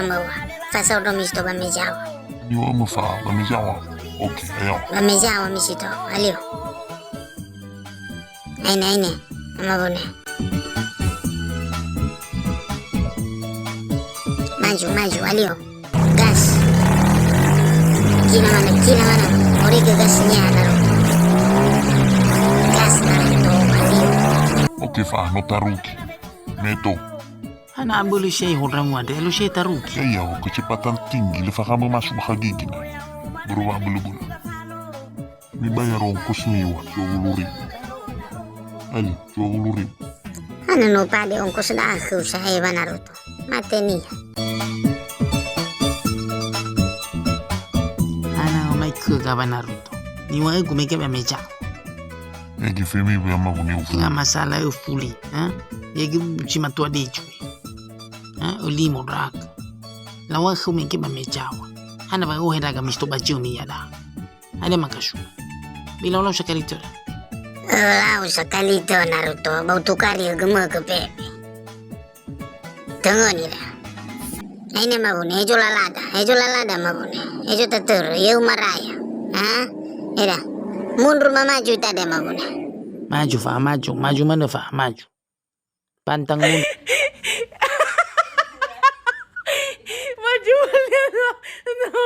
mawa. Fasa udo misto bamejawa. Ni wa mafa bamejawa. Okay, ayo. Bamejawa misito. Alio. Aine. Amabone. Maju, alio. Gas. Kila mana. Ori ke gasnya naruto. Gas naruto, alio. Okay, fa no taruki. Meto. Ana ambuli shay hodramu ande lu shay taruki. Iya, kecepatan tinggi lefa kamu masuk gigi na. Berubah bulu-bulu. Ni bayar ongkos miwa, 20.000. Ali, 20.000. Ano no pade ongkos na aku sa Eva Naruto. Mate niya. Ana umay kuga ba Naruto. Ni wa gumeke ba meja. Egi femi be ama buni ufu. Nga masala ufuli, ha? Yegi chima tua dichu. Ha? Ulimo rak. La wa gumeke ba mejawa. Ana ba uhe daga misto ba juni yada. Ada makashu. Bila ulau sakalito. Ulau sakalito Naruto. Bau tukari gema ke pepe. Tunggu ni dah. Ini mabune, ejo lalada mabune. Ejo tatur, yeu maraya. Ha? Eda. Mundur maju tadi mabune. Maju mana fa, maju. Pantang mun. Maju. No.